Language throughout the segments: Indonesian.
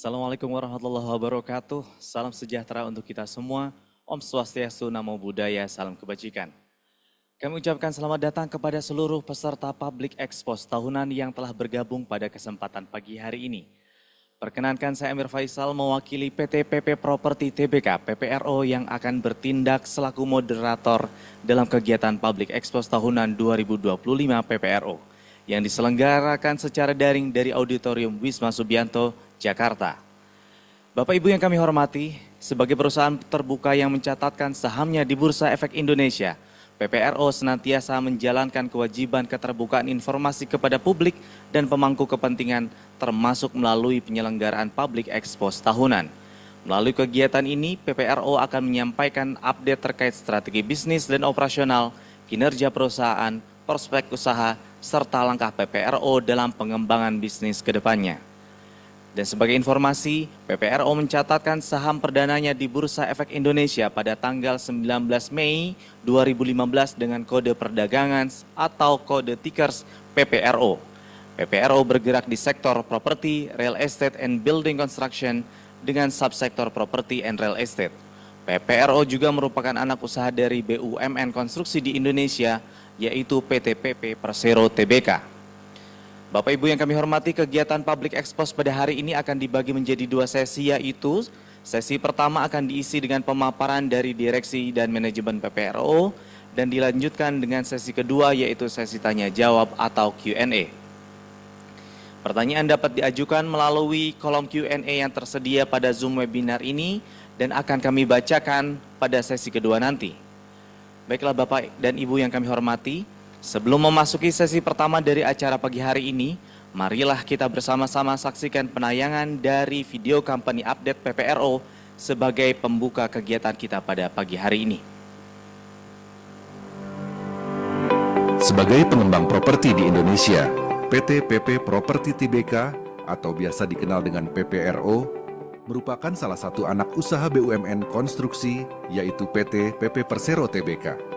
Assalamualaikum warahmatullahi wabarakatuh. Salam sejahtera untuk kita semua. Om Swastiastu, Namo Buddhaya, salam kebajikan. Kami ucapkan selamat datang kepada seluruh peserta Public Expos tahunan yang telah bergabung pada kesempatan pagi hari ini. Perkenankan saya Amir Faisal mewakili PT PP Property Tbk PPRO yang akan bertindak selaku moderator dalam kegiatan Public Expos tahunan 2025 PPRO yang diselenggarakan secara daring dari Auditorium Wisma Subianto, Jakarta. Bapak Ibu yang kami hormati, sebagai perusahaan terbuka yang mencatatkan sahamnya di Bursa Efek Indonesia, PPRO senantiasa menjalankan kewajiban keterbukaan informasi kepada publik dan pemangku kepentingan termasuk melalui penyelenggaraan Public Expos tahunan. Melalui kegiatan ini, PPRO akan menyampaikan update terkait strategi bisnis dan operasional, kinerja perusahaan, prospek usaha, serta langkah PPRO dalam pengembangan bisnis ke depannya. Dan sebagai informasi, PPRO mencatatkan saham perdananya di Bursa Efek Indonesia pada tanggal 19 Mei 2015 dengan kode perdagangan atau kode tickers PPRO. PPRO bergerak di sektor properti, real estate and building construction dengan subsektor property and real estate. PPRO juga merupakan anak usaha dari BUMN konstruksi di Indonesia, yaitu PT PP Persero Tbk. Bapak Ibu yang kami hormati, kegiatan Public Expos pada hari ini akan dibagi menjadi dua sesi, yaitu sesi pertama akan diisi dengan pemaparan dari direksi dan manajemen PPRO dan dilanjutkan dengan sesi kedua yaitu sesi tanya jawab atau Q&A. Pertanyaan dapat diajukan melalui kolom Q&A yang tersedia pada Zoom webinar ini dan akan kami bacakan pada sesi kedua nanti. Baiklah Bapak dan Ibu yang kami hormati, sebelum memasuki sesi pertama dari acara pagi hari ini, marilah kita bersama-sama saksikan penayangan dari video company update PPRO sebagai pembuka kegiatan kita pada pagi hari ini. Sebagai pengembang properti di Indonesia, PT PP Property Tbk atau biasa dikenal dengan PPRO merupakan salah satu anak usaha BUMN konstruksi yaitu PT PP Persero Tbk.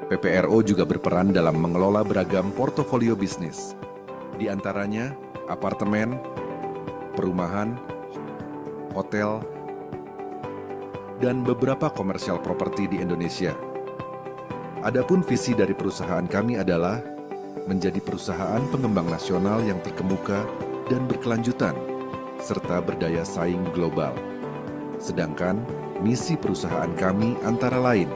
PPRO juga berperan dalam mengelola beragam portofolio bisnis, di antaranya apartemen, perumahan, hotel, dan beberapa komersial properti di Indonesia. Adapun visi dari perusahaan kami adalah menjadi perusahaan pengembang nasional yang terkemuka dan berkelanjutan, serta berdaya saing global. Sedangkan misi perusahaan kami antara lain: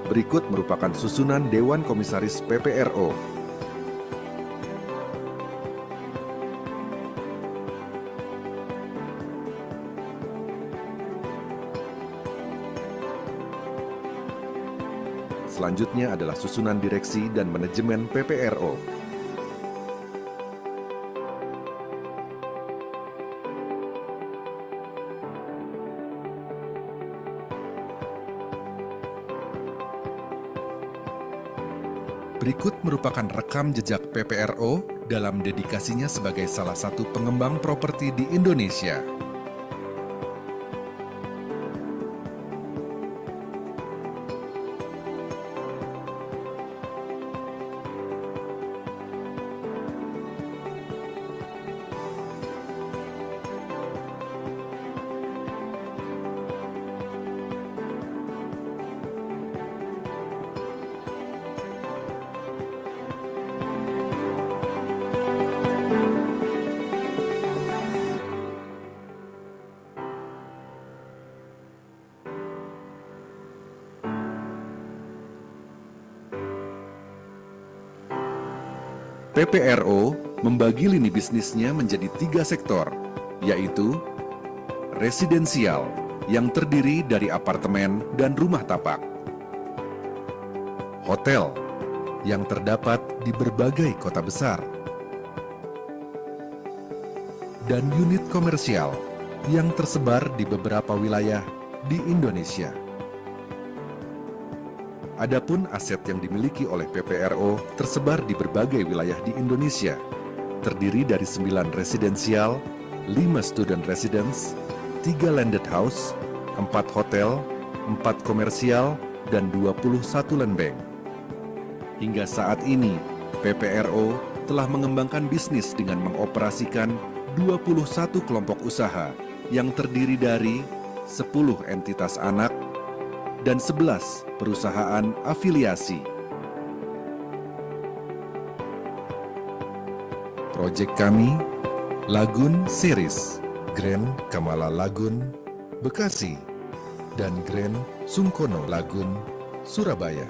berikut merupakan susunan Dewan Komisaris PPRO. Selanjutnya adalah susunan direksi dan manajemen PPRO. Berikut merupakan rekam jejak PPRO dalam dedikasinya sebagai salah satu pengembang properti di Indonesia. PPRO membagi lini bisnisnya menjadi 3 sektor, yaitu residensial yang terdiri dari apartemen dan rumah tapak, hotel yang terdapat di berbagai kota besar, dan unit komersial yang tersebar di beberapa wilayah di Indonesia. Adapun aset yang dimiliki oleh PPRO tersebar di berbagai wilayah di Indonesia, terdiri dari 9 residensial, 5 student residence, 3 landed house, 4 hotel, 4 komersial, dan 21 land bank. Hingga saat ini, PPRO telah mengembangkan bisnis dengan mengoperasikan 21 kelompok usaha yang terdiri dari 10 entitas anak dan 11 perusahaan afiliasi. Proyek kami, Lagun Series, Grand Kamala Lagun, Bekasi, dan Grand Sungkono Lagun, Surabaya.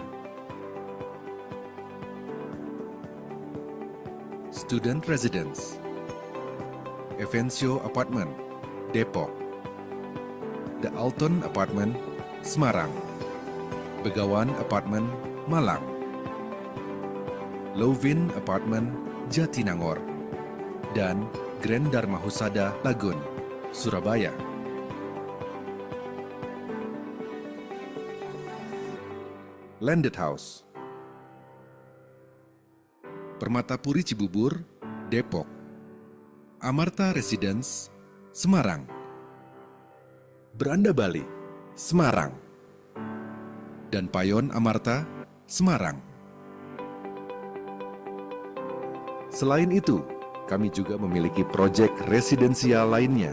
Student Residence, Evencio Apartment, Depok, The Alton Apartment, Semarang, Begawan Apartment, Malang, Lovin Apartment, Jatinangor, dan Grand Dharma Husada Lagun, Surabaya. Landed House, Permatapuri Cibubur, Depok, Amarta Residence, Semarang, Beranda Bali, Semarang, dan Payon Amarta, Semarang. Selain itu, kami juga memiliki proyek residensial lainnya.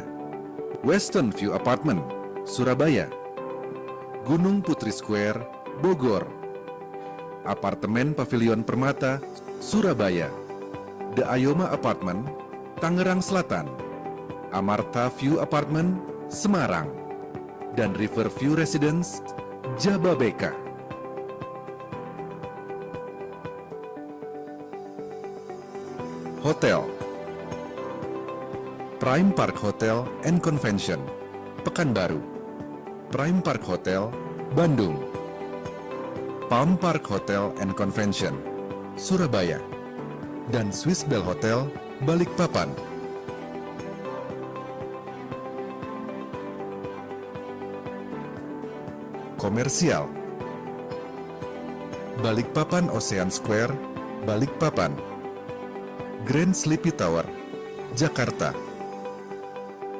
Western View Apartment, Surabaya, Gunung Putri Square, Bogor, Apartemen Pavilion Permata, Surabaya, The Ayoma Apartment, Tangerang Selatan, Amarta View Apartment, Semarang, dan Riverview Residence, Jababeka. Hotel, Prime Park Hotel and Convention, Pekanbaru, Prime Park Hotel, Bandung, Palm Park Hotel and Convention, Surabaya, dan Swiss Bell Hotel, Balikpapan. Komersial, Balikpapan Ocean Square, Balikpapan, Grand Sleepy Tower, Jakarta,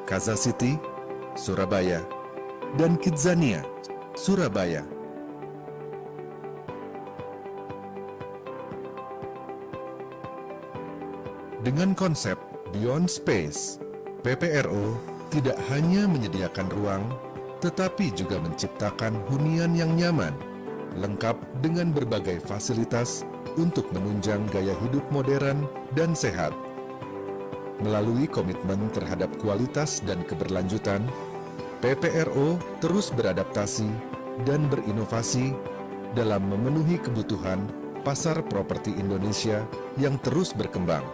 Kaza City, Surabaya, dan Kidzania, Surabaya. Dengan konsep Beyond Space, PPRO tidak hanya menyediakan ruang, tetapi juga menciptakan hunian yang nyaman, lengkap dengan berbagai fasilitas untuk menunjang gaya hidup modern dan sehat. Melalui komitmen terhadap kualitas dan keberlanjutan, PPRO terus beradaptasi dan berinovasi dalam memenuhi kebutuhan pasar properti Indonesia yang terus berkembang.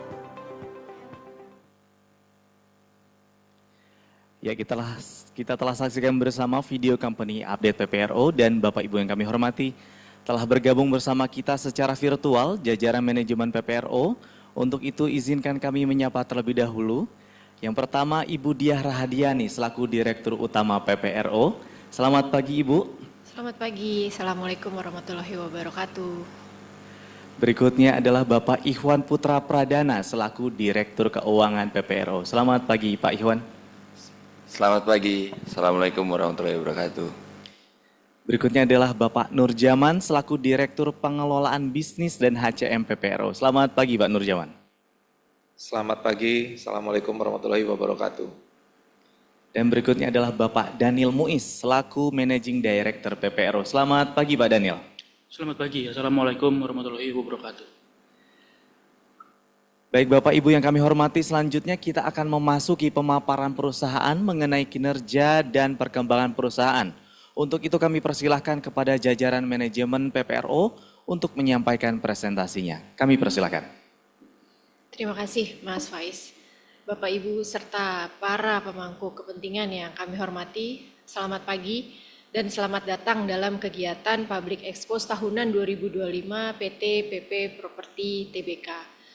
Ya, kita telah saksikan bersama video company update PPRO, dan Bapak Ibu yang kami hormati, telah bergabung bersama kita secara virtual jajaran manajemen PPRO. Untuk itu izinkan kami menyapa terlebih dahulu. Yang pertama, Ibu Diah Rahadiani selaku Direktur Utama PPRO. Selamat pagi Ibu. Selamat pagi, Assalamualaikum warahmatullahi wabarakatuh. Berikutnya adalah Bapak Ikhwan Putra Pradana selaku Direktur Keuangan PPRO. Selamat pagi Pak Ikhwan. Selamat pagi, Assalamualaikum warahmatullahi wabarakatuh. Berikutnya adalah Bapak Nurjaman selaku Direktur Pengelolaan Bisnis dan HCM PPRO. Selamat pagi Pak Nurjaman. Selamat pagi, Assalamualaikum warahmatullahi wabarakatuh. Dan berikutnya adalah Bapak Daniel Muiz selaku Managing Director PPRO. Selamat pagi Pak Daniel. Selamat pagi, Assalamualaikum warahmatullahi wabarakatuh. Baik Bapak Ibu yang kami hormati, selanjutnya kita akan memasuki pemaparan perusahaan mengenai kinerja dan perkembangan perusahaan. Untuk itu kami persilahkan kepada jajaran manajemen PPRO untuk menyampaikan presentasinya. Kami persilahkan. Terima kasih Mas Faiz. Bapak Ibu serta para pemangku kepentingan yang kami hormati, selamat pagi dan selamat datang dalam kegiatan Public Expose tahunan 2025 PT PP Properti Tbk.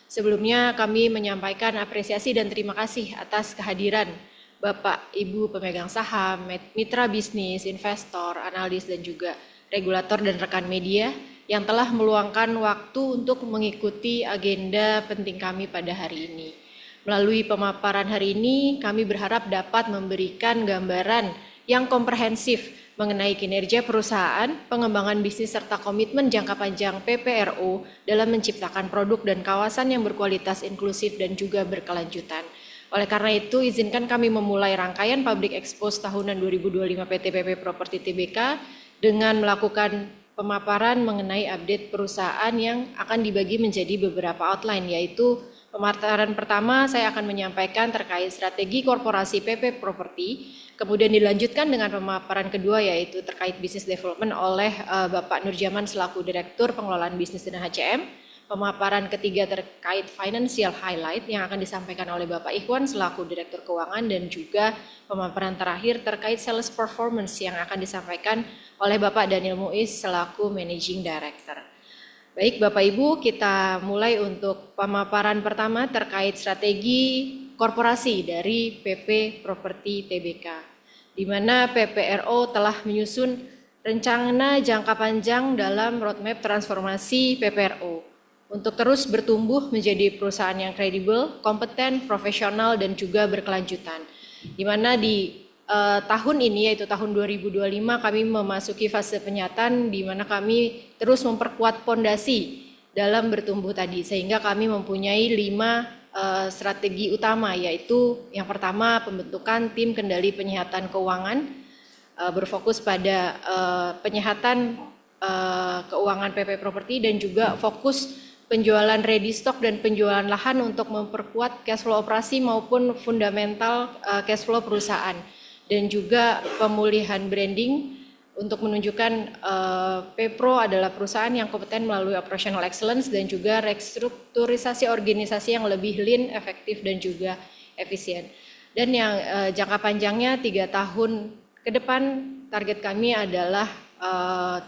Sebelumnya kami menyampaikan apresiasi dan terima kasih atas kehadiran Bapak Ibu pemegang saham, mitra bisnis, investor, analis dan juga regulator dan rekan media yang telah meluangkan waktu untuk mengikuti agenda penting kami pada hari ini. Melalui pemaparan hari ini, kami berharap dapat memberikan gambaran yang komprehensif mengenai kinerja perusahaan, pengembangan bisnis serta komitmen jangka panjang PPRO dalam menciptakan produk dan kawasan yang berkualitas inklusif dan juga berkelanjutan. Oleh karena itu, izinkan kami memulai rangkaian Public Expose tahunan 2025 PT PP Properti Tbk dengan melakukan pemaparan mengenai update perusahaan yang akan dibagi menjadi beberapa outline, yaitu pemaparan pertama saya akan menyampaikan terkait strategi korporasi PP Properti, kemudian dilanjutkan dengan pemaparan kedua yaitu terkait business development oleh Bapak Nurjaman selaku Direktur Pengelolaan Bisnis dan HCM, pemaparan ketiga terkait financial highlight yang akan disampaikan oleh Bapak Ikhwan selaku Direktur Keuangan, dan juga pemaparan terakhir terkait sales performance yang akan disampaikan oleh Bapak Daniel Muiz selaku Managing Director. Baik Bapak Ibu, kita mulai untuk pemaparan pertama terkait strategi korporasi dari PP Properti Tbk, di mana PPRO telah menyusun rencana jangka panjang dalam roadmap transformasi PPRO untuk terus bertumbuh menjadi perusahaan yang kredibel, kompeten, profesional, dan juga berkelanjutan. Di mana di tahun ini, yaitu tahun 2025, kami memasuki fase penyatan di mana kami terus memperkuat fondasi dalam bertumbuh tadi, sehingga kami mempunyai 5 strategi utama, yaitu yang pertama pembentukan tim kendali penyihatan keuangan, berfokus pada penyihatan keuangan PP Properti dan juga fokus penjualan ready stock dan penjualan lahan untuk memperkuat cash flow operasi maupun fundamental cash flow perusahaan, dan juga pemulihan branding untuk menunjukkan Pepro adalah perusahaan yang kompeten melalui operational excellence dan juga restrukturisasi organisasi yang lebih lean, efektif, dan juga efisien. Dan yang jangka panjangnya 3 tahun ke depan, target kami adalah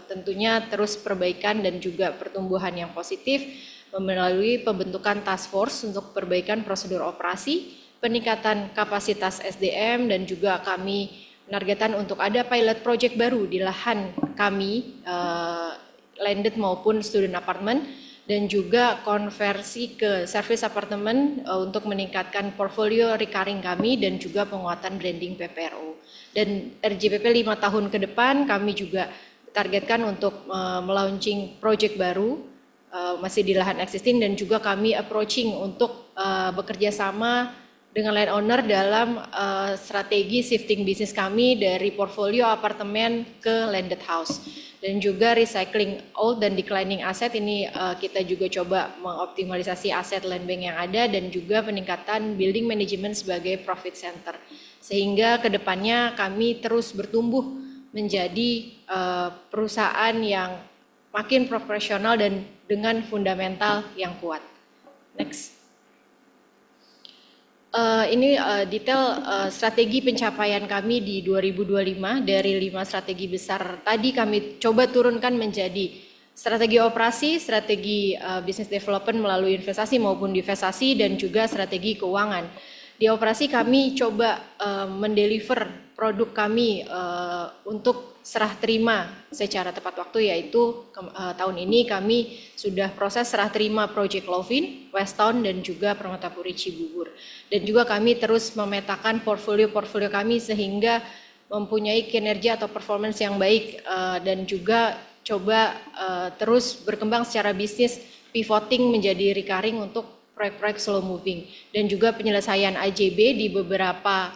tentunya terus perbaikan dan juga pertumbuhan yang positif melalui pembentukan task force untuk perbaikan prosedur operasi, peningkatan kapasitas SDM, dan juga kami menargetkan untuk ada pilot project baru di lahan kami, landed maupun student apartment, dan juga konversi ke service apartment untuk meningkatkan portfolio recurring kami dan juga penguatan branding PPRO. Dan RJPP 5 tahun ke depan kami juga targetkan untuk melaunching project baru masih di lahan existing, dan juga kami approaching untuk bekerja sama dengan landowner dalam strategi shifting bisnis kami dari portfolio apartemen ke landed house, dan juga recycling old dan declining asset. Ini kita juga coba mengoptimalisasi aset land bank yang ada dan juga peningkatan building management sebagai profit center, sehingga kedepannya kami terus bertumbuh menjadi perusahaan yang makin profesional dan dengan fundamental yang kuat. Next. Ini detail strategi pencapaian kami di 2025 dari 5 strategi besar tadi kami coba turunkan menjadi strategi operasi, strategi business development melalui investasi maupun divestasi, dan juga strategi keuangan. Di operasi kami coba mendeliver produk kami untuk serah terima secara tepat waktu, yaitu tahun ini kami sudah proses serah terima Project Lovin, Westtown, dan juga Permatapuri Cibubur. Dan juga kami terus memetakan portfolio kami sehingga mempunyai kinerja atau performance yang baik, dan juga coba terus berkembang secara bisnis, pivoting menjadi recurring untuk proyek-proyek slow moving, dan juga penyelesaian AJB di beberapa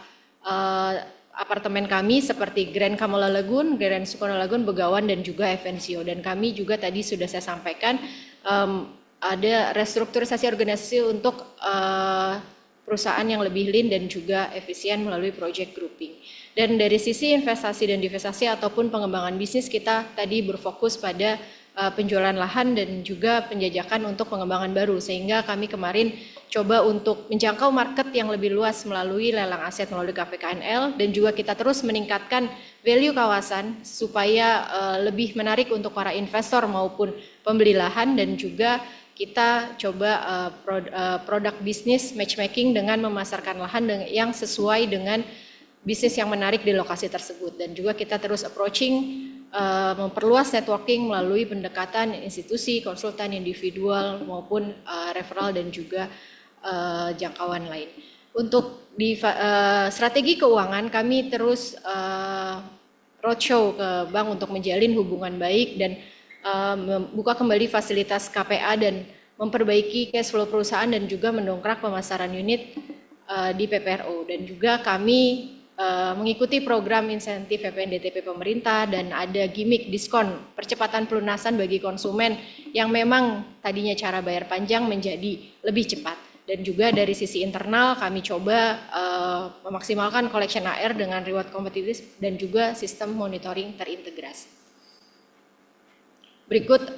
apartemen kami seperti Grand Kamala Lagoon, Grand Sukona Lagoon, Begawan, dan juga Evencio. Dan kami juga tadi sudah saya sampaikan ada restrukturisasi organisasi untuk perusahaan yang lebih lean dan juga efisien melalui project grouping. Dan dari sisi investasi dan divestasi ataupun pengembangan bisnis, kita tadi berfokus pada penjualan lahan dan juga penjajakan untuk pengembangan baru, sehingga kami kemarin coba untuk menjangkau market yang lebih luas melalui lelang aset melalui KPKNL, dan juga kita terus meningkatkan value kawasan supaya lebih menarik untuk para investor maupun pembeli lahan, dan juga kita coba produk bisnis matchmaking dengan memasarkan lahan yang sesuai dengan bisnis yang menarik di lokasi tersebut, dan juga kita terus approaching memperluas networking melalui pendekatan institusi, konsultan individual maupun referral dan juga jangkauan lain. Untuk di strategi keuangan kami terus roadshow ke bank untuk menjalin hubungan baik dan membuka kembali fasilitas KPA dan memperbaiki cash flow perusahaan dan juga mendongkrak pemasaran unit di PPRO, dan juga kami mengikuti program insentif PPNDTP pemerintah dan ada gimmick diskon percepatan pelunasan bagi konsumen yang memang tadinya cara bayar panjang menjadi lebih cepat. Dan juga dari sisi internal kami coba memaksimalkan collection AR dengan reward kompetitif dan juga sistem monitoring terintegrasi. Berikut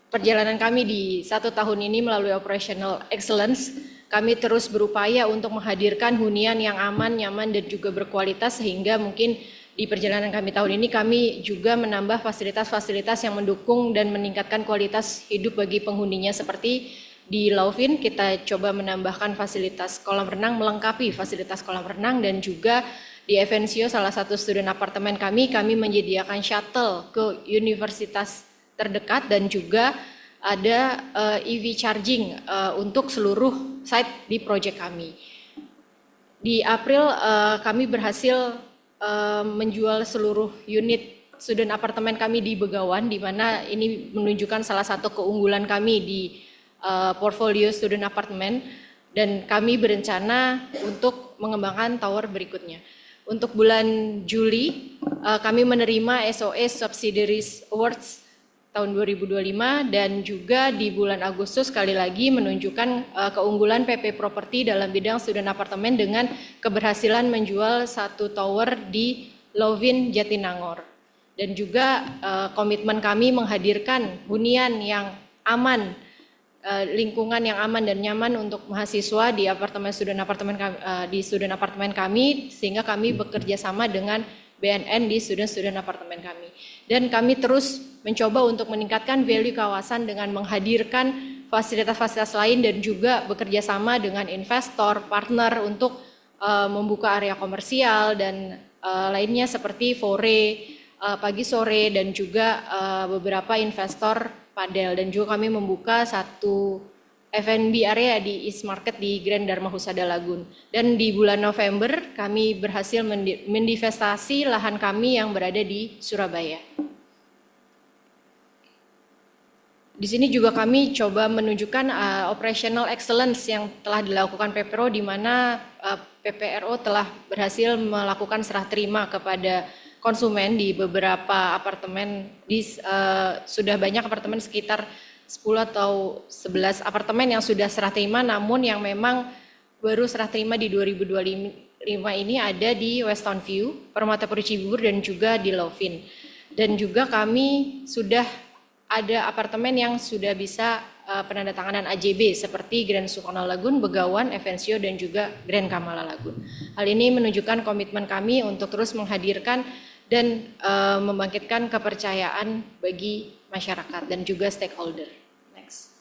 perjalanan kami di 1 tahun ini melalui operational excellence. Kami terus berupaya untuk menghadirkan hunian yang aman, nyaman, dan juga berkualitas, sehingga mungkin di perjalanan kami tahun ini kami juga menambah fasilitas-fasilitas yang mendukung dan meningkatkan kualitas hidup bagi penghuninya, seperti di Lauvin kita coba menambahkan fasilitas kolam renang, melengkapi fasilitas kolam renang, dan juga di Evencio salah satu student apartemen kami menyediakan shuttle ke universitas terdekat, dan juga ada EV charging untuk seluruh site di proyek kami. Di April kami berhasil menjual seluruh unit student apartemen kami di Begawan, di mana ini menunjukkan salah satu keunggulan kami di portfolio student apartemen, dan kami berencana untuk mengembangkan tower berikutnya. Untuk bulan Juli kami menerima SOS Subsidiaries Awards tahun 2025, dan juga di bulan Agustus sekali lagi menunjukkan keunggulan PP Property dalam bidang student apartemen dengan keberhasilan menjual 1 tower di Lauvin Jatinangor, dan juga komitmen kami menghadirkan hunian yang aman, lingkungan yang aman dan nyaman untuk mahasiswa di student apartemen kami, sehingga kami bekerja sama dengan BNN di student apartemen kami. Dan kami terus mencoba untuk meningkatkan value kawasan dengan menghadirkan fasilitas-fasilitas lain, dan juga bekerja sama dengan investor, partner untuk membuka area komersial dan lainnya seperti fore, pagi sore, dan juga beberapa investor padel. Dan juga kami membuka 1 F&B area di East Market di Grand Dharma Husada Lagun. Dan di bulan November kami berhasil mendivestasi lahan kami yang berada di Surabaya. Di sini juga kami coba menunjukkan operational excellence yang telah dilakukan PPRO, di mana PPRO telah berhasil melakukan serah terima kepada konsumen di beberapa apartemen, sudah banyak apartemen, sekitar 10 atau 11 apartemen yang sudah serah terima, namun yang memang baru serah terima di 2025 ini ada di Weston View, Permatapuri Cibubur, dan juga di Lauvin. Dan juga kami sudah ada apartemen yang sudah bisa penandatanganan AJB seperti Grand Sukono Lagun, Begawan, Evencio, dan juga Grand Kamala Lagun. Hal ini menunjukkan komitmen kami untuk terus menghadirkan dan membangkitkan kepercayaan bagi masyarakat dan juga stakeholder. Next.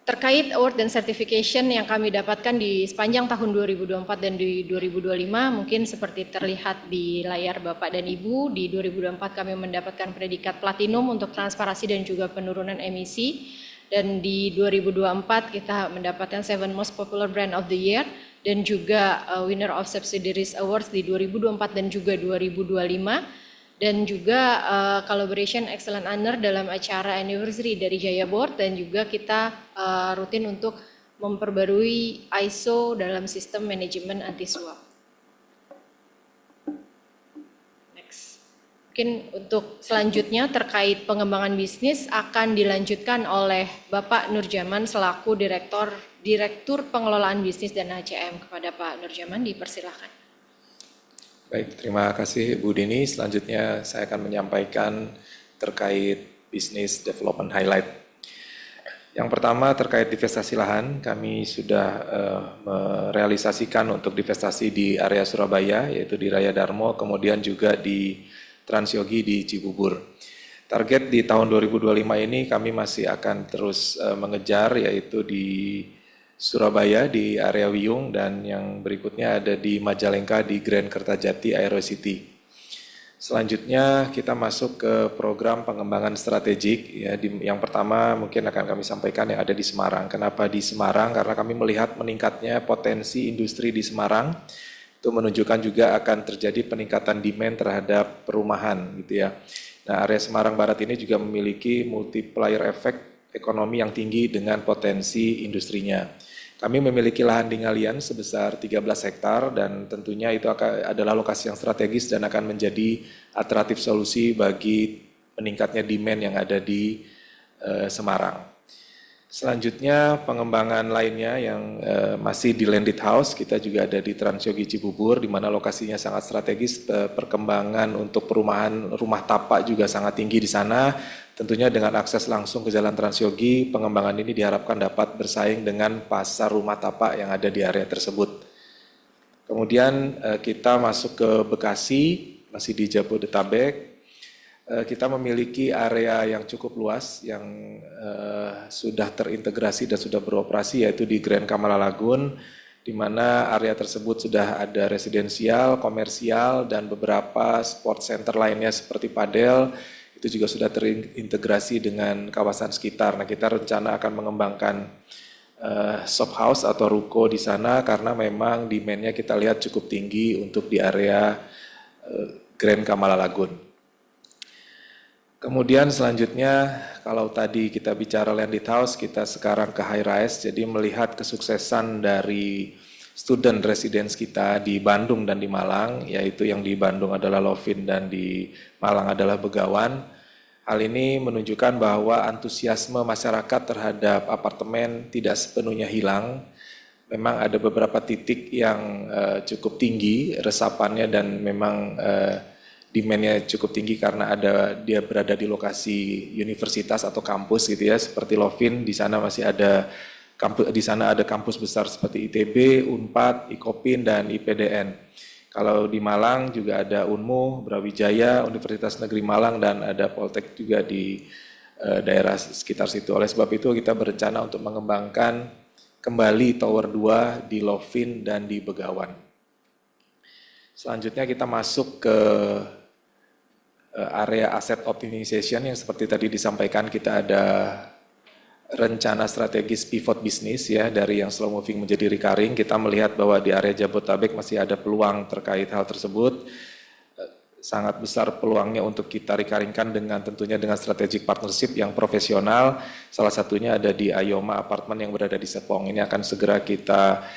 Terkait award dan certification yang kami dapatkan di sepanjang tahun 2024 dan di 2025, mungkin seperti terlihat di layar Bapak dan Ibu, di 2024 kami mendapatkan predikat platinum untuk transparansi dan juga penurunan emisi, dan di 2024 kita mendapatkan 7 Most Popular Brand of the Year, dan juga Winner of Subsidiaries Awards di 2024 dan juga 2025, dan juga Collaboration Excellent Honor dalam acara anniversary dari Jaya Board, dan juga kita rutin untuk memperbarui ISO dalam sistem manajemen anti suap. Next. Mungkin untuk selanjutnya terkait pengembangan bisnis akan dilanjutkan oleh Bapak Nurjaman selaku Direktur Pengelolaan Bisnis dan HCM. Kepada Pak Nurjaman dipersilahkan. Baik, terima kasih Bu Dini. Selanjutnya saya akan menyampaikan terkait bisnis development highlight. Yang pertama terkait divestasi lahan, kami sudah merealisasikan untuk divestasi di area Surabaya, yaitu di Raya Darmo, kemudian juga di Transyogi di Cibubur. Target di tahun 2025 ini kami masih akan terus mengejar, yaitu di Surabaya di area Wiyung, dan yang berikutnya ada di Majalengka di Grand Kertajati Aero City. Selanjutnya kita masuk ke program pengembangan strategik. Ya, yang pertama mungkin akan kami sampaikan yang ada di Semarang. Kenapa di Semarang? Karena kami melihat meningkatnya potensi industri di Semarang. Itu menunjukkan juga akan terjadi peningkatan demand terhadap perumahan, gitu ya. Nah, area Semarang Barat ini juga memiliki multiplier effect ekonomi yang tinggi dengan potensi industrinya. Kami memiliki lahan di Ngalian sebesar 13 hektar dan tentunya itu adalah lokasi yang strategis dan akan menjadi alternatif solusi bagi meningkatnya demand yang ada di Semarang. Selanjutnya pengembangan lainnya yang masih di landed house, kita juga ada di Transyogi Cibubur di mana lokasinya sangat strategis, perkembangan untuk perumahan rumah tapak juga sangat tinggi di sana. Tentunya dengan akses langsung ke Jalan Transyogi, pengembangan ini diharapkan dapat bersaing dengan pasar rumah tapak yang ada di area tersebut. Kemudian kita masuk ke Bekasi, masih di Jabodetabek. Kita memiliki area yang cukup luas yang sudah terintegrasi dan sudah beroperasi, yaitu di Grand Kamala Lagoon, di mana area tersebut sudah ada residensial, komersial, dan beberapa sport center lainnya seperti padel. Itu juga sudah terintegrasi dengan kawasan sekitar. Nah, kita rencana akan mengembangkan shop house atau ruko di sana karena memang demand-nya kita lihat cukup tinggi untuk di area Grand Kamala Lagoon. Kemudian selanjutnya, kalau tadi kita bicara landed house, kita sekarang ke high rise. Jadi melihat kesuksesan dari student residence kita di Bandung dan di Malang, yaitu yang di Bandung adalah Lovin dan di Malang adalah Begawan. Hal ini menunjukkan bahwa antusiasme masyarakat terhadap apartemen tidak sepenuhnya hilang. Memang ada beberapa titik yang cukup tinggi resapannya dan memang demand-nya cukup tinggi karena dia berada di lokasi universitas atau kampus gitu ya, seperti Lovin. Di sana masih ada kampus besar seperti ITB, Unpad, IKOPIN, dan IPDN. Kalau di Malang juga ada Unmu, Brawijaya, Universitas Negeri Malang, dan ada Poltek juga di daerah sekitar situ. Oleh sebab itu kita berencana untuk mengembangkan kembali Tower 2 di Lovin dan di Begawan. Selanjutnya kita masuk ke area asset optimization yang seperti tadi disampaikan, kita ada rencana strategis pivot bisnis ya, dari yang slow moving menjadi recurring. Kita melihat bahwa di area Jabodetabek masih ada peluang terkait hal tersebut. Sangat besar peluangnya untuk kita recurringkan dengan tentunya dengan strategic partnership yang profesional. Salah satunya ada di Ayoma Apartment yang berada di Serpong. Ini akan segera kita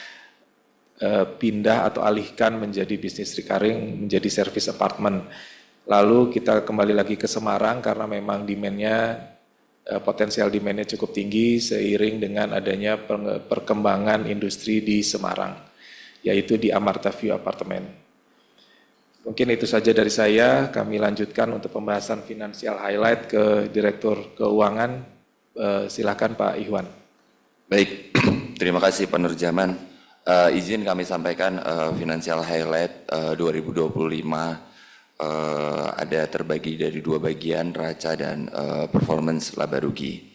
pindah atau alihkan menjadi bisnis recurring, menjadi service apartment. Lalu kita kembali lagi ke Semarang karena memang demand-nya, potensial demand-nya cukup tinggi seiring dengan adanya perkembangan industri di Semarang, yaitu di Amarta View Apartemen. Mungkin itu saja dari saya. Kami lanjutkan untuk pembahasan finansial highlight ke Direktur Keuangan. Silakan Pak Ihwan. Baik, terima kasih Pak Nurjaman. Izin kami sampaikan financial highlight 2025 ada terbagi dari dua bagian, neraca dan performance laba rugi.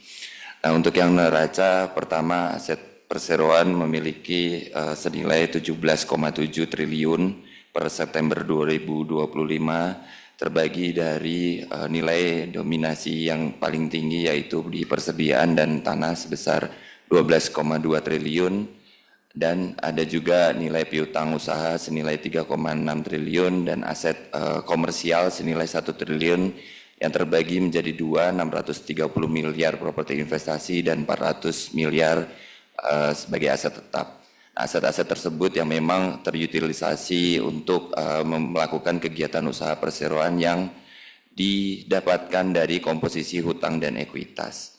Nah, untuk yang neraca, pertama aset perseroan memiliki senilai 17,7 triliun per September 2025, terbagi dari nilai dominasi yang paling tinggi yaitu di persediaan dan tanah sebesar 12,2 triliun, dan ada juga nilai piutang usaha senilai 3,6 triliun dan aset komersial senilai 1 triliun yang terbagi menjadi 630 miliar properti investasi dan 400 miliar sebagai aset tetap. Aset-aset tersebut yang memang terutilisasi untuk melakukan kegiatan usaha perseroan yang didapatkan dari komposisi hutang dan ekuitas.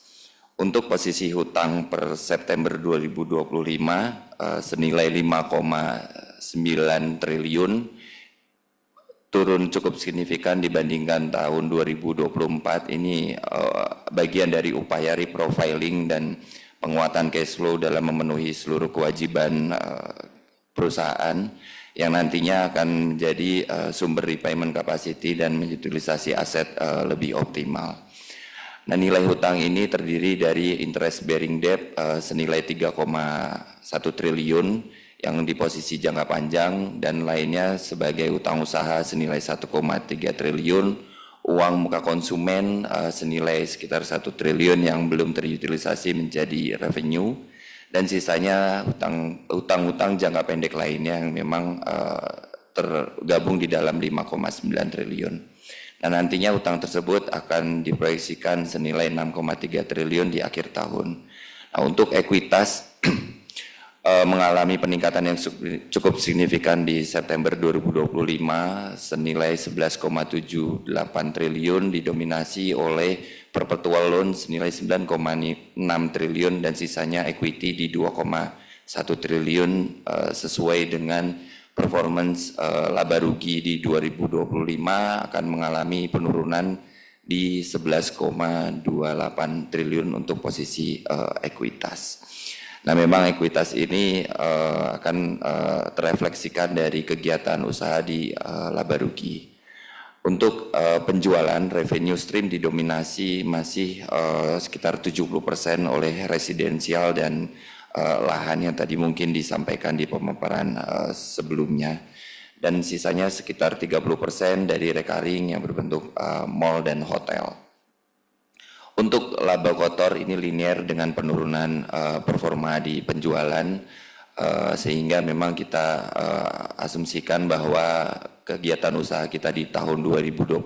Untuk posisi hutang per September 2025 senilai 5,9 triliun turun cukup signifikan dibandingkan tahun 2024. Ini bagian dari upaya reprofiling dan penguatan cash flow dalam memenuhi seluruh kewajiban perusahaan yang nantinya akan menjadi sumber repayment capacity dan mengutilisasi aset lebih optimal. Nah, nilai hutang ini terdiri dari interest bearing debt senilai 3,1 triliun yang di posisi jangka panjang dan lainnya sebagai utang usaha senilai 1,3 triliun, uang muka konsumen senilai sekitar 1 triliun yang belum terutilisasi menjadi revenue, dan sisanya utang-utang jangka pendek lainnya yang memang tergabung di dalam 5,9 triliun. Nah, nantinya utang tersebut akan diproyeksikan senilai 6,3 triliun di akhir tahun. Nah, untuk ekuitas mengalami peningkatan yang cukup signifikan di September 2025 senilai 11,78 triliun didominasi oleh perpetual loan senilai 9,6 triliun dan sisanya equity di 2,1 triliun sesuai dengan performance laba rugi di 2025 akan mengalami penurunan di 11,28 triliun untuk posisi ekuitas. Nah, memang ekuitas ini akan terefleksikan dari kegiatan usaha di laba rugi. Untuk penjualan revenue stream didominasi masih sekitar 70% oleh residensial dan lahan yang tadi mungkin disampaikan di pemaparan sebelumnya. Dan sisanya sekitar 30% dari recurring yang berbentuk mall dan hotel. Untuk laba kotor ini linear dengan penurunan performa di penjualan sehingga memang kita asumsikan bahwa kegiatan usaha kita di tahun 2025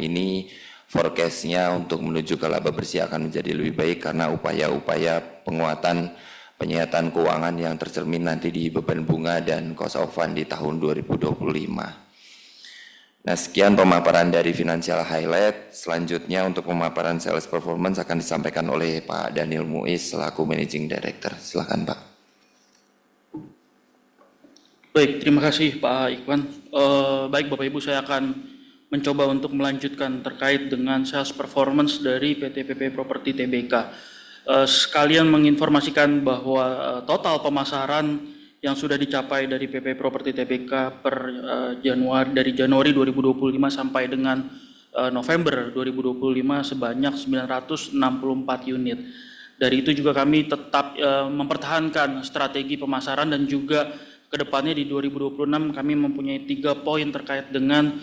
ini forecast-nya untuk menuju ke laba bersih akan menjadi lebih baik karena upaya-upaya penguatan penyihatan keuangan yang tercermin nanti di beban bunga dan cost of fund di tahun 2025. Nah, sekian pemaparan dari financial highlight. Selanjutnya untuk pemaparan sales performance akan disampaikan oleh Pak Daniel Muiz selaku Managing Director. Silakan, Pak. Baik, terima kasih Pak Ikhwan. Baik Bapak Ibu, saya akan mencoba untuk melanjutkan terkait dengan sales performance dari PT PP Property Tbk. Sekalian menginformasikan bahwa total pemasaran yang sudah dicapai dari PP Property Tbk per dari Januari 2025 sampai dengan November 2025 sebanyak 964 unit. Dari itu juga kami tetap mempertahankan strategi pemasaran dan juga kedepannya di 2026 kami mempunyai 3 poin terkait dengan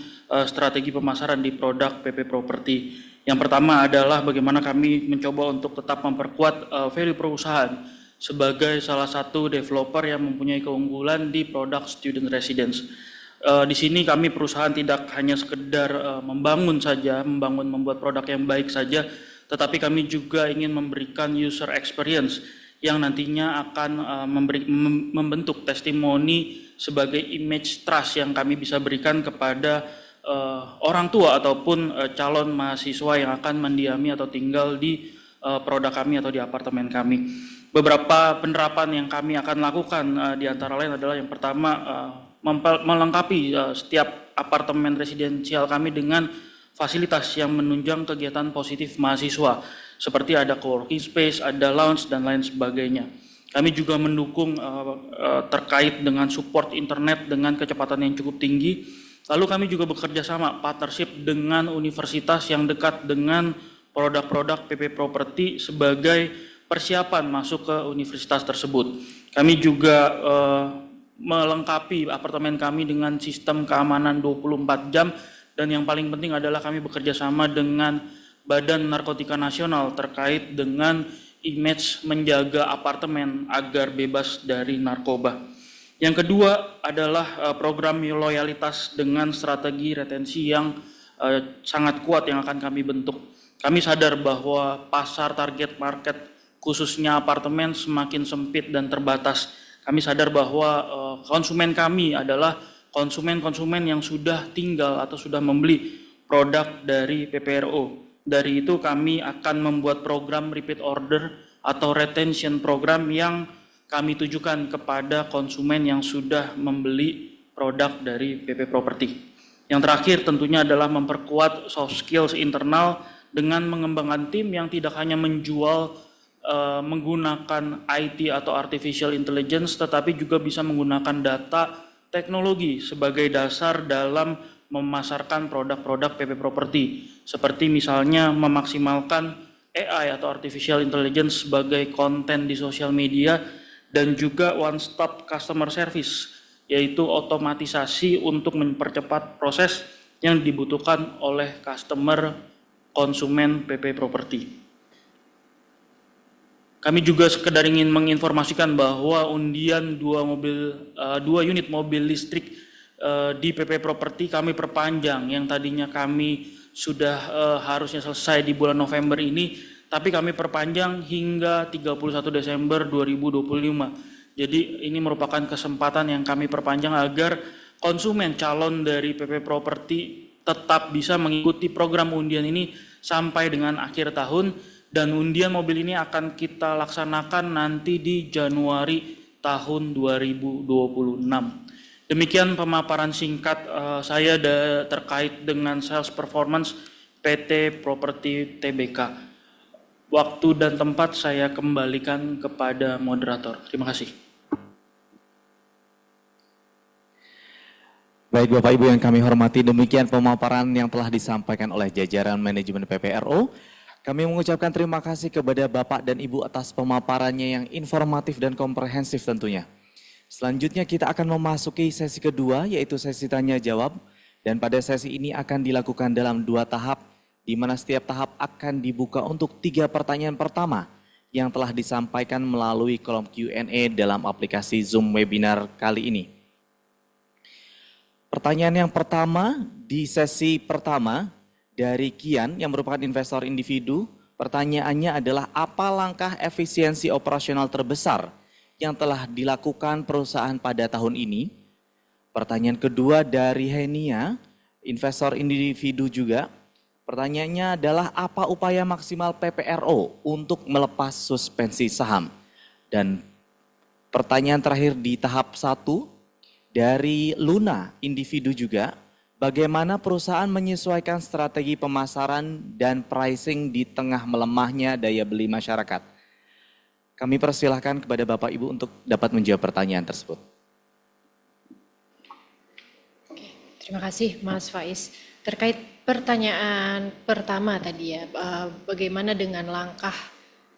strategi pemasaran di produk PP Property. Yang pertama adalah bagaimana kami mencoba untuk tetap memperkuat value perusahaan sebagai salah satu developer yang mempunyai keunggulan di produk student residence. Di sini kami perusahaan tidak hanya sekedar membuat produk yang baik saja, tetapi kami juga ingin memberikan user experience yang nantinya akan membentuk testimoni sebagai image trust yang kami bisa berikan kepada orang tua ataupun calon mahasiswa yang akan mendiami atau tinggal di produk kami atau di apartemen kami. Beberapa penerapan yang kami akan lakukan di antara lain adalah yang pertama melengkapi setiap apartemen residensial kami dengan fasilitas yang menunjang kegiatan positif mahasiswa seperti ada co-working space, ada lounge dan lain sebagainya. Kami juga mendukung terkait dengan support internet dengan kecepatan yang cukup tinggi. Lalu kami juga bekerja sama partnership dengan universitas yang dekat dengan produk-produk PP Property sebagai persiapan masuk ke universitas tersebut. Kami juga melengkapi apartemen kami dengan sistem keamanan 24 jam dan yang paling penting adalah kami bekerja sama dengan Badan Narkotika Nasional terkait dengan image menjaga apartemen agar bebas dari narkoba. Yang kedua adalah program loyalitas dengan strategi retensi yang sangat kuat yang akan kami bentuk. Kami sadar bahwa pasar target market khususnya apartemen semakin sempit dan terbatas. Kami sadar bahwa konsumen kami adalah konsumen-konsumen yang sudah tinggal atau sudah membeli produk dari PPRO. Dari itu kami akan membuat program repeat order atau retention program yang kami tujukan kepada konsumen yang sudah membeli produk dari PP Property. Yang terakhir tentunya adalah memperkuat soft skills internal dengan mengembangkan tim yang tidak hanya menjual menggunakan IT atau artificial intelligence, tetapi juga bisa menggunakan data teknologi sebagai dasar dalam memasarkan produk-produk PP Property. Seperti misalnya memaksimalkan AI atau artificial intelligence sebagai konten di sosial media dan juga one stop customer service, yaitu otomatisasi untuk mempercepat proses yang dibutuhkan oleh customer konsumen PP Property. Kami juga sekedar ingin menginformasikan bahwa undian 2 unit mobil listrik di PP Property kami perpanjang, yang tadinya kami sudah harusnya selesai di bulan November ini, tapi kami perpanjang hingga 31 Desember 2025. Jadi ini merupakan kesempatan yang kami perpanjang agar konsumen calon dari PP Property tetap bisa mengikuti program undian ini sampai dengan akhir tahun. Dan undian mobil ini akan kita laksanakan nanti di Januari tahun 2026. Demikian pemaparan singkat saya terkait dengan sales performance PT Properti TBK. Waktu dan tempat saya kembalikan kepada moderator. Terima kasih. Baik Bapak Ibu yang kami hormati, demikian pemaparan yang telah disampaikan oleh jajaran manajemen PPRO. Kami mengucapkan terima kasih kepada Bapak dan Ibu atas pemaparannya yang informatif dan komprehensif tentunya. Selanjutnya kita akan memasuki sesi kedua, yaitu sesi tanya jawab. Dan pada sesi ini akan dilakukan dalam 2 tahap, di mana setiap tahap akan dibuka untuk 3 pertanyaan pertama yang telah disampaikan melalui kolom Q&A dalam aplikasi Zoom webinar kali ini. Pertanyaan yang pertama di sesi pertama dari Kian yang merupakan investor individu. Pertanyaannya adalah apa langkah efisiensi operasional terbesar yang telah dilakukan perusahaan pada tahun ini? Pertanyaan kedua dari Henia, investor individu juga. Pertanyaannya adalah apa upaya maksimal PPRO untuk melepas suspensi saham? Dan pertanyaan terakhir di tahap 1 dari Luna individu juga. Bagaimana perusahaan menyesuaikan strategi pemasaran dan pricing di tengah melemahnya daya beli masyarakat? Kami persilahkan kepada Bapak Ibu untuk dapat menjawab pertanyaan tersebut. Oke, terima kasih Mas Faiz. Terkait pertanyaan pertama tadi ya, bagaimana dengan langkah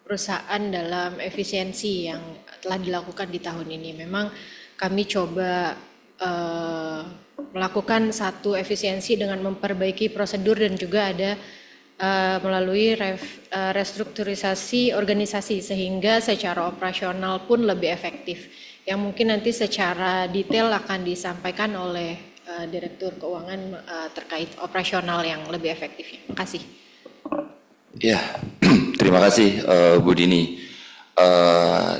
perusahaan dalam efisiensi yang telah dilakukan di tahun ini? Memang kami coba melakukan satu efisiensi dengan memperbaiki prosedur dan juga ada melalui restrukturisasi organisasi sehingga secara operasional pun lebih efektif. Yang mungkin nanti secara detail akan disampaikan oleh Direktur Keuangan terkait operasional yang lebih efektif. Terima kasih. Ya, terima kasih Bu Dini.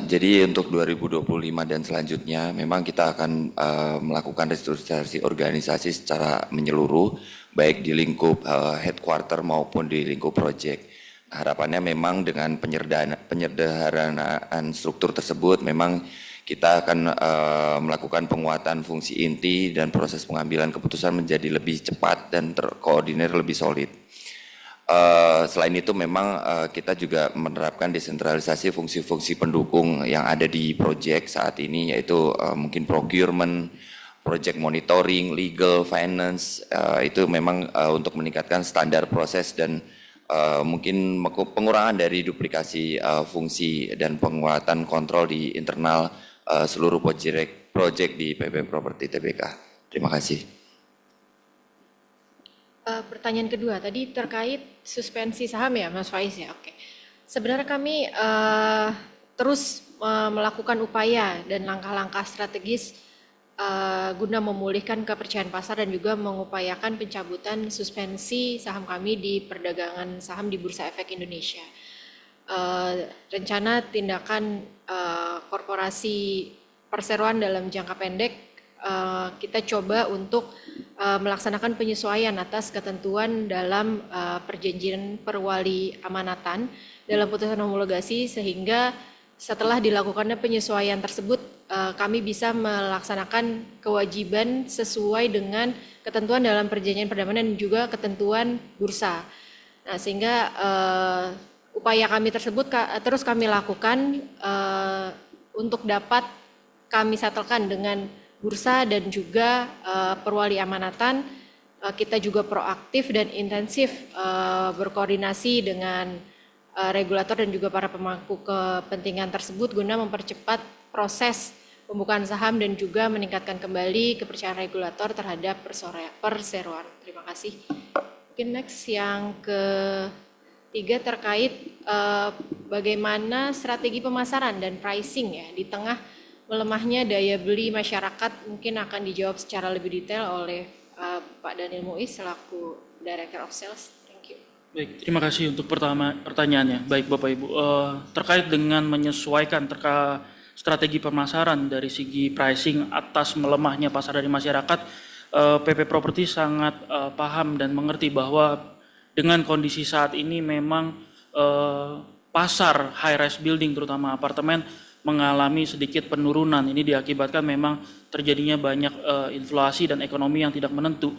Jadi untuk 2025 dan selanjutnya memang kita akan melakukan restrukturisasi organisasi secara menyeluruh, baik di lingkup headquarter maupun di lingkup project. Harapannya memang dengan penyederhanaan struktur tersebut memang kita akan melakukan penguatan fungsi inti dan proses pengambilan keputusan menjadi lebih cepat dan terkoordinir lebih solid. Selain itu memang kita juga menerapkan desentralisasi fungsi-fungsi pendukung yang ada di project saat ini, yaitu mungkin procurement, project monitoring, legal, finance, itu memang untuk meningkatkan standar proses dan mungkin pengurangan dari duplikasi fungsi dan penguatan kontrol di internal seluruh project di PP Properti TBK. Terima kasih. Pertanyaan kedua tadi terkait suspensi saham ya Mas Faiz ya. Oke. Sebenarnya kami terus melakukan upaya dan langkah-langkah strategis guna memulihkan kepercayaan pasar dan juga mengupayakan pencabutan suspensi saham kami di perdagangan saham di Bursa Efek Indonesia. Rencana tindakan korporasi perseroan dalam jangka pendek kita coba untuk melaksanakan penyesuaian atas ketentuan dalam perjanjian perwali amanatan dalam putusan homologasi sehingga setelah dilakukannya penyesuaian tersebut, kami bisa melaksanakan kewajiban sesuai dengan ketentuan dalam perjanjian perdamaian dan juga ketentuan bursa. Nah, sehingga upaya kami tersebut terus kami lakukan untuk dapat kami setelkan dengan bursa dan juga perwali amanatan. Kita juga proaktif dan intensif berkoordinasi dengan regulator dan juga para pemangku kepentingan tersebut guna mempercepat proses pembukaan saham dan juga meningkatkan kembali kepercayaan regulator terhadap perseroan. Terima kasih. Mungkin next yang ketiga terkait bagaimana strategi pemasaran dan pricing ya di tengah melemahnya daya beli masyarakat, mungkin akan dijawab secara lebih detail oleh Pak Daniel Muiz selaku Director of Sales. Thank you. Baik, terima kasih untuk pertanyaannya. Baik Bapak Ibu, terkait dengan menyesuaikan strategi pemasaran dari segi pricing atas melemahnya pasar dari masyarakat, PP Property sangat paham dan mengerti bahwa dengan kondisi saat ini memang pasar high-rise building terutama apartemen mengalami sedikit penurunan. Ini diakibatkan memang terjadinya banyak inflasi dan ekonomi yang tidak menentu,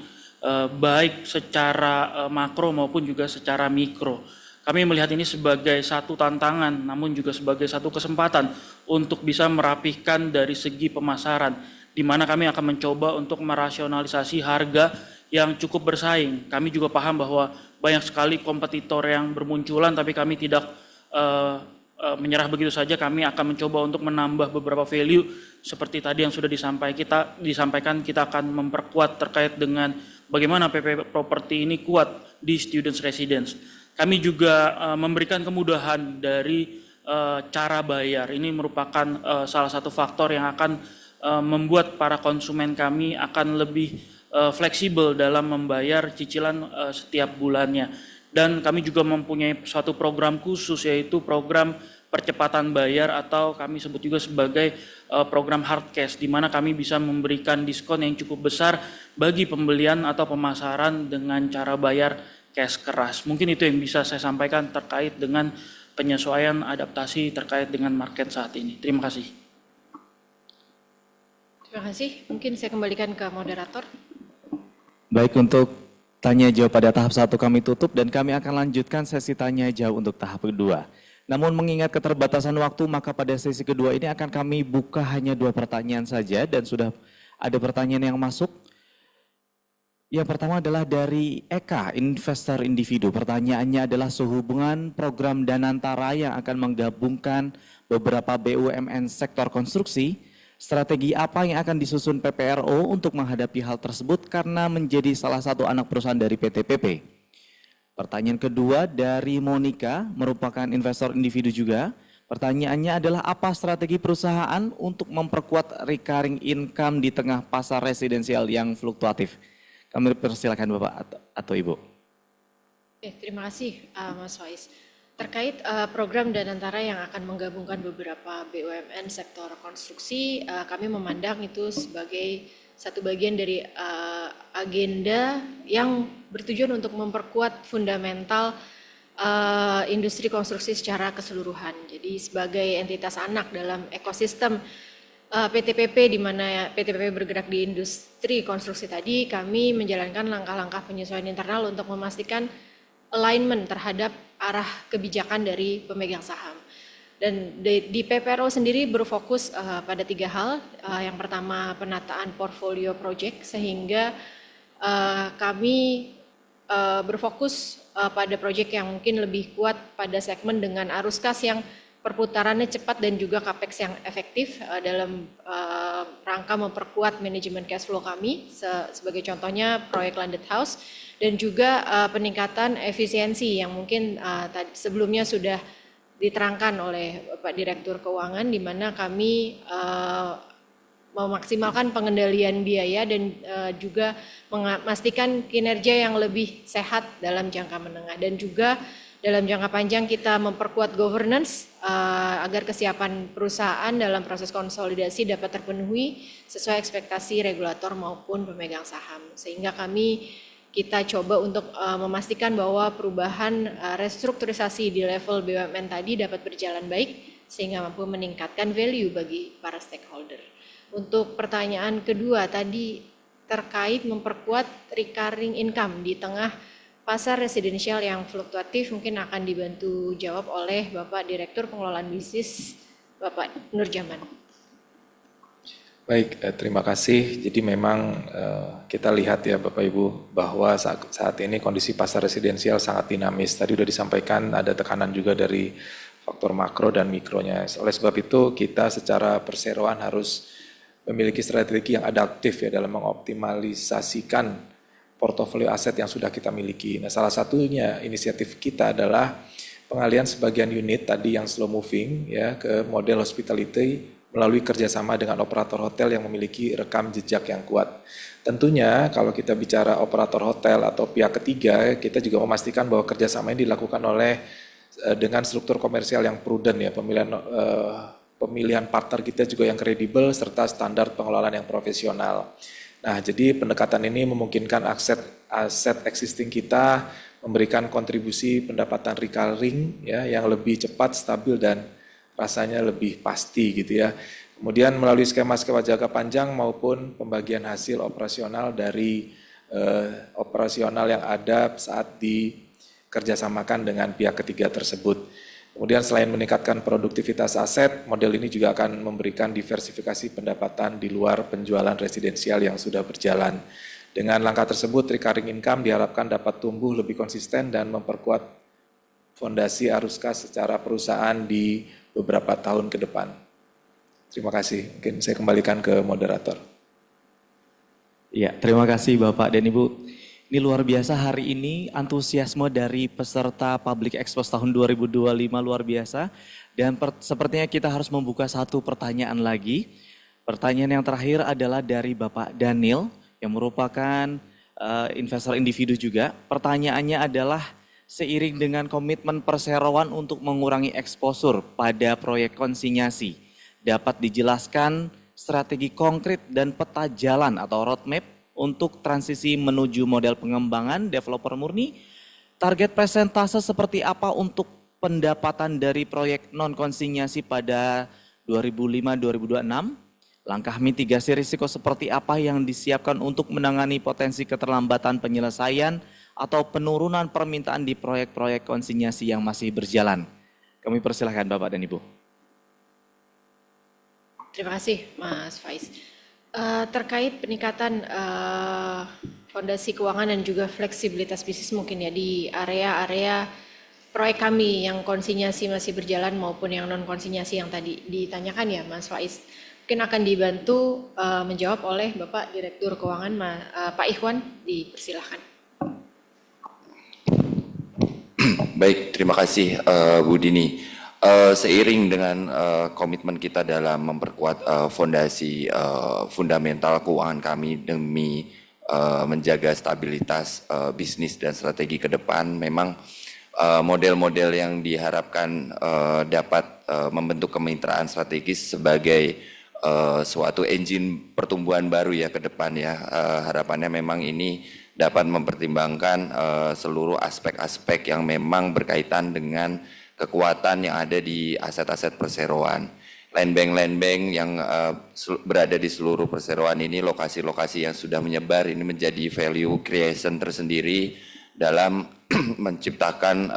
baik secara makro maupun juga secara mikro. Kami melihat ini sebagai satu tantangan, namun juga sebagai satu kesempatan untuk bisa merapihkan dari segi pemasaran, di mana kami akan mencoba untuk merasionalisasi harga yang cukup bersaing. Kami juga paham bahwa banyak sekali kompetitor yang bermunculan, tapi kami tidak menyerah begitu saja. Kami akan mencoba untuk menambah beberapa value seperti tadi yang sudah disampaikan. Kita akan memperkuat terkait dengan bagaimana PP Property ini kuat di students residence. Kami juga memberikan kemudahan dari cara bayar. Ini merupakan salah satu faktor yang akan membuat para konsumen kami akan lebih fleksibel dalam membayar cicilan setiap bulannya. Dan kami juga mempunyai suatu program khusus, yaitu program percepatan bayar atau kami sebut juga sebagai program hard cash, di mana kami bisa memberikan diskon yang cukup besar bagi pembelian atau pemasaran dengan cara bayar cash keras. Mungkin itu yang bisa saya sampaikan terkait dengan penyesuaian adaptasi terkait dengan market saat ini. Terima kasih. Terima kasih. Mungkin saya kembalikan ke moderator. Baik, untuk tanya jawab pada tahap 1 kami tutup dan kami akan lanjutkan sesi tanya jawab untuk tahap kedua. Namun mengingat keterbatasan waktu, maka pada sesi kedua ini akan kami buka hanya 2 pertanyaan saja dan sudah ada pertanyaan yang masuk. Yang pertama adalah dari Eka, investor individu. Pertanyaannya adalah sehubungan program Danantara yang akan menggabungkan beberapa BUMN sektor konstruksi, strategi apa yang akan disusun PPRO untuk menghadapi hal tersebut karena menjadi salah satu anak perusahaan dari PT PP? Pertanyaan kedua dari Monica, merupakan investor individu juga. Pertanyaannya adalah apa strategi perusahaan untuk memperkuat recurring income di tengah pasar residensial yang fluktuatif? Kami persilakan Bapak atau Ibu. Oke, terima kasih Mas Faiz. Terkait program Danantara yang akan menggabungkan beberapa BUMN sektor konstruksi, kami memandang itu sebagai satu bagian dari agenda yang bertujuan untuk memperkuat fundamental industri konstruksi secara keseluruhan. Jadi sebagai entitas anak dalam ekosistem PT PP, di mana PT PP bergerak di industri konstruksi tadi, kami menjalankan langkah-langkah penyesuaian internal untuk memastikan alignment terhadap arah kebijakan dari pemegang saham. Dan di PPRO sendiri berfokus pada 3 hal. Yang pertama penataan portfolio project, sehingga kami berfokus pada project yang mungkin lebih kuat pada segmen dengan arus kas yang perputarannya cepat dan juga capex yang efektif dalam rangka memperkuat manajemen cash flow kami, sebagai contohnya proyek landed house, dan juga peningkatan efisiensi yang mungkin sebelumnya sudah diterangkan oleh Pak Direktur Keuangan, di mana kami memaksimalkan pengendalian biaya dan juga memastikan kinerja yang lebih sehat dalam jangka menengah, dan juga dalam jangka panjang kita memperkuat governance agar kesiapan perusahaan dalam proses konsolidasi dapat terpenuhi sesuai ekspektasi regulator maupun pemegang saham. Sehingga kita coba untuk memastikan bahwa perubahan restrukturisasi di level BUMN tadi dapat berjalan baik sehingga mampu meningkatkan value bagi para stakeholder. Untuk pertanyaan kedua tadi terkait memperkuat recurring income di tengah pasar residensial yang fluktuatif, mungkin akan dibantu jawab oleh Bapak Direktur Pengelolaan Bisnis, Bapak Nurjaman. Baik, terima kasih. Jadi memang kita lihat ya Bapak Ibu bahwa saat ini kondisi pasar residensial sangat dinamis. Tadi sudah disampaikan ada tekanan juga dari faktor makro dan mikronya. Oleh sebab itu kita secara perseroan harus memiliki strategi yang adaptif ya dalam mengoptimalisasikan portofolio aset yang sudah kita miliki. Nah, salah satunya inisiatif kita adalah pengalihan sebagian unit tadi yang slow moving ya ke model hospitality melalui kerjasama dengan operator hotel yang memiliki rekam jejak yang kuat. Tentunya kalau kita bicara operator hotel atau pihak ketiga, kita juga memastikan bahwa kerjasama ini dilakukan dengan struktur komersial yang prudent ya, pemilihan partner kita juga yang kredibel serta standar pengelolaan yang profesional. Nah, jadi pendekatan ini memungkinkan aset existing kita memberikan kontribusi pendapatan recurring ya yang lebih cepat, stabil dan rasanya lebih pasti gitu ya. Kemudian melalui skema-skema jangka panjang maupun pembagian hasil operasional dari operasional yang ada saat dikerjasamakan dengan pihak ketiga tersebut. Kemudian selain meningkatkan produktivitas aset, model ini juga akan memberikan diversifikasi pendapatan di luar penjualan residensial yang sudah berjalan. Dengan langkah tersebut, recurring income diharapkan dapat tumbuh lebih konsisten dan memperkuat fondasi arus kas secara perusahaan di beberapa tahun ke depan. Terima kasih. Mungkin saya kembalikan ke moderator. Ya, terima kasih Bapak dan Ibu. Ini luar biasa hari ini antusiasme dari peserta Public Expo tahun 2025 luar biasa. Dan sepertinya kita harus membuka satu pertanyaan lagi. Pertanyaan yang terakhir adalah dari Bapak Daniel yang merupakan investor individu juga. Pertanyaannya adalah seiring dengan komitmen perseroan untuk mengurangi eksposur pada proyek konsinyasi, dapat dijelaskan strategi konkret dan peta jalan atau roadmap untuk transisi menuju model pengembangan developer murni? Target persentase seperti apa untuk pendapatan dari proyek non-konsinyasi pada 2005-2026? Langkah mitigasi risiko seperti apa yang disiapkan untuk menangani potensi keterlambatan penyelesaian atau penurunan permintaan di proyek-proyek konsinyasi yang masih berjalan? Kami persilahkan Bapak dan Ibu. Terima kasih Mas Faiz. Terkait peningkatan fondasi keuangan dan juga fleksibilitas bisnis mungkin ya di area-area proyek kami yang konsinyasi masih berjalan maupun yang non-konsinyasi yang tadi ditanyakan ya Mas Faiz. Mungkin akan dibantu menjawab oleh Bapak Direktur Keuangan Pak Ikhwan, dipersilahkan. Baik, terima kasih Bu Dini. Seiring dengan komitmen kita dalam memperkuat fondasi fundamental keuangan kami demi menjaga stabilitas bisnis dan strategi ke depan, memang model-model yang diharapkan dapat membentuk kemitraan strategis sebagai suatu engine pertumbuhan baru ya ke depan ya. Harapannya memang ini dapat mempertimbangkan seluruh aspek-aspek yang memang berkaitan dengan kekuatan yang ada di aset-aset perseroan. Land bank yang berada di seluruh perseroan ini, lokasi-lokasi yang sudah menyebar ini menjadi value creation tersendiri dalam menciptakan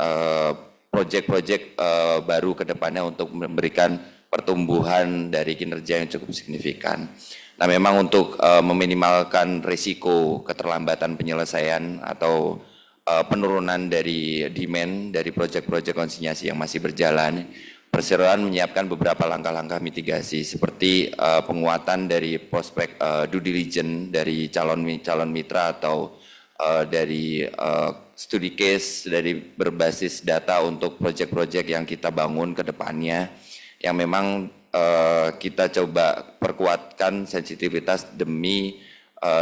proyek-proyek baru ke depannya untuk memberikan pertumbuhan dari kinerja yang cukup signifikan. Nah, memang untuk meminimalkan risiko keterlambatan penyelesaian atau penurunan dari demand dari proyek-proyek konsinyasi yang masih berjalan, perseroan menyiapkan beberapa langkah-langkah mitigasi seperti penguatan dari prospek due diligence dari calon mitra atau dari studi case dari berbasis data untuk proyek-proyek yang kita bangun ke depannya, yang memang kita coba perkuatkan sensitivitas demi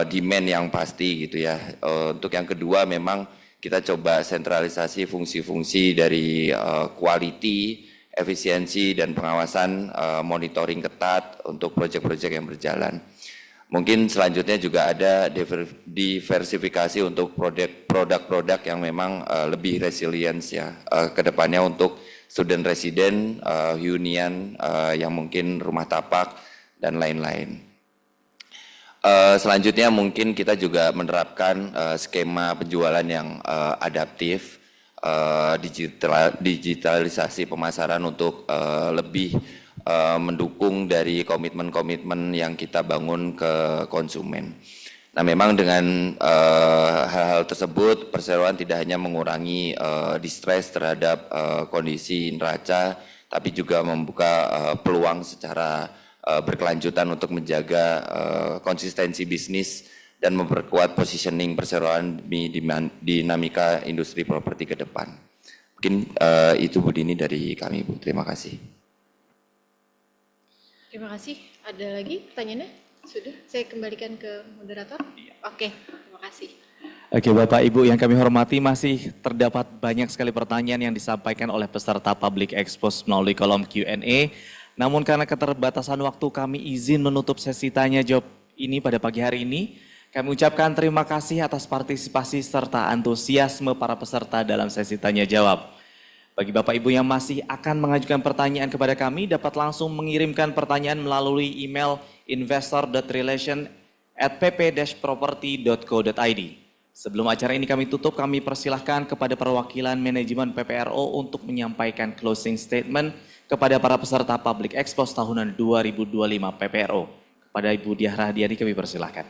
demand yang pasti gitu ya. Untuk yang kedua memang kita coba sentralisasi fungsi-fungsi dari quality, efisiensi dan pengawasan, monitoring ketat untuk proyek-proyek yang berjalan. Mungkin selanjutnya juga ada diversifikasi untuk produk-produk yang memang lebih resilience ya ke depannya untuk student resident, hunian yang mungkin rumah tapak, dan lain-lain. Selanjutnya mungkin kita juga menerapkan skema penjualan yang adaptif, digitalisasi pemasaran untuk lebih mendukung dari komitmen-komitmen yang kita bangun ke konsumen. Nah, memang dengan hal-hal tersebut perseroan tidak hanya mengurangi distress terhadap kondisi neraca, tapi juga membuka peluang secara berkelanjutan untuk menjaga konsistensi bisnis dan memperkuat positioning perseroan di dinamika industri properti ke depan. Mungkin itu Bu Dini dari kami, Bu. Terima kasih. Terima kasih. Ada lagi pertanyaannya? Sudah, saya kembalikan ke moderator. Oke, terima kasih. Oke, Bapak Ibu yang kami hormati, masih terdapat banyak sekali pertanyaan yang disampaikan oleh peserta Public Expose melalui kolom Q&A. Namun karena keterbatasan waktu, kami izin menutup sesi tanya jawab ini pada pagi hari ini. Kami ucapkan terima kasih atas partisipasi serta antusiasme para peserta dalam sesi tanya jawab. Bagi Bapak Ibu yang masih akan mengajukan pertanyaan kepada kami, dapat langsung mengirimkan pertanyaan melalui email investor.relation@pp-property.co.id. Sebelum acara ini kami tutup, kami persilahkan kepada perwakilan manajemen PPRO untuk menyampaikan closing statement kepada para peserta Public Expose tahunan 2025 PPRO. Kepada Ibu Diah Rahdiani kami persilahkan.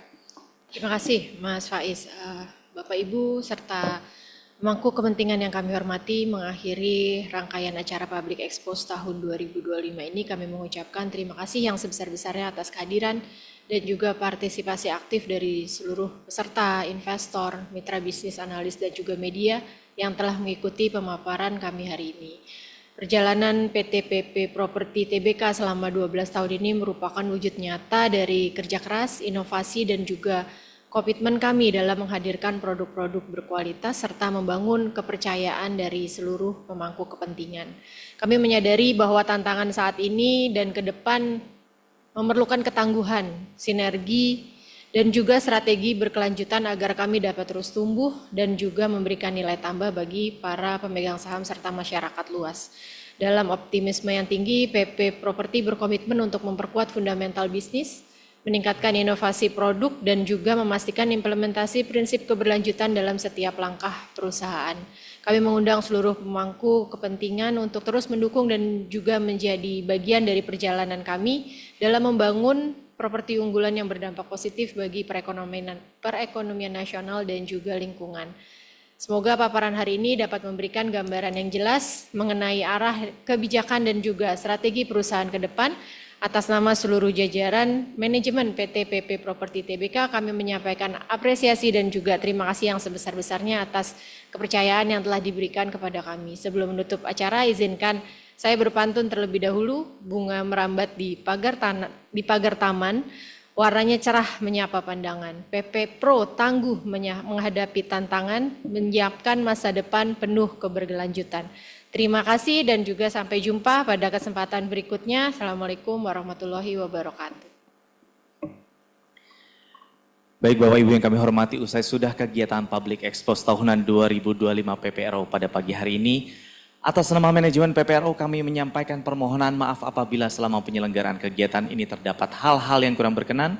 Terima kasih Mas Faiz. Bapak Ibu serta pemangku kepentingan yang kami hormati, mengakhiri rangkaian acara Public Expose tahun 2025 ini kami mengucapkan terima kasih yang sebesar-besarnya atas kehadiran dan juga partisipasi aktif dari seluruh peserta, investor, mitra bisnis, analis dan juga media yang telah mengikuti pemaparan kami hari ini. Perjalanan PT PP Properti Tbk selama 12 tahun ini merupakan wujud nyata dari kerja keras, inovasi dan juga komitmen kami dalam menghadirkan produk-produk berkualitas serta membangun kepercayaan dari seluruh pemangku kepentingan. Kami menyadari bahwa tantangan saat ini dan ke depan memerlukan ketangguhan, sinergi, dan juga strategi berkelanjutan agar kami dapat terus tumbuh dan juga memberikan nilai tambah bagi para pemegang saham serta masyarakat luas. Dalam optimisme yang tinggi, PP Properti berkomitmen untuk memperkuat fundamental bisnis, meningkatkan inovasi produk dan juga memastikan implementasi prinsip keberlanjutan dalam setiap langkah perusahaan. Kami mengundang seluruh pemangku kepentingan untuk terus mendukung dan juga menjadi bagian dari perjalanan kami dalam membangun properti unggulan yang berdampak positif bagi perekonomian nasional dan juga lingkungan. Semoga paparan hari ini dapat memberikan gambaran yang jelas mengenai arah kebijakan dan juga strategi perusahaan ke depan. Atas nama seluruh jajaran manajemen PT PP Properti Tbk, kami menyampaikan apresiasi dan juga terima kasih yang sebesar-besarnya atas kepercayaan yang telah diberikan kepada kami. Sebelum menutup acara, izinkan saya berpantun terlebih dahulu. Bunga merambat di pagar taman, warnanya cerah menyapa pandangan. PP Pro tangguh menghadapi tantangan, menyiapkan masa depan penuh keberkelanjutan. Terima kasih dan juga sampai jumpa pada kesempatan berikutnya. Assalamualaikum warahmatullahi wabarakatuh. Baik Bapak Ibu yang kami hormati, usai sudah kegiatan Public Expose tahunan 2025 PPRO pada pagi hari ini, atas nama manajemen PPRO kami menyampaikan permohonan maaf apabila selama penyelenggaraan kegiatan ini terdapat hal-hal yang kurang berkenan.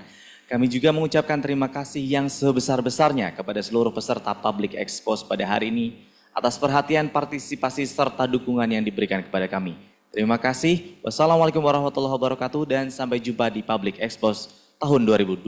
Kami juga mengucapkan terima kasih yang sebesar-besarnya kepada seluruh peserta Public Expose pada hari ini atas perhatian, partisipasi, serta dukungan yang diberikan kepada kami. Terima kasih. Wassalamualaikum warahmatullahi wabarakatuh dan sampai jumpa di Public Expose tahun 2026.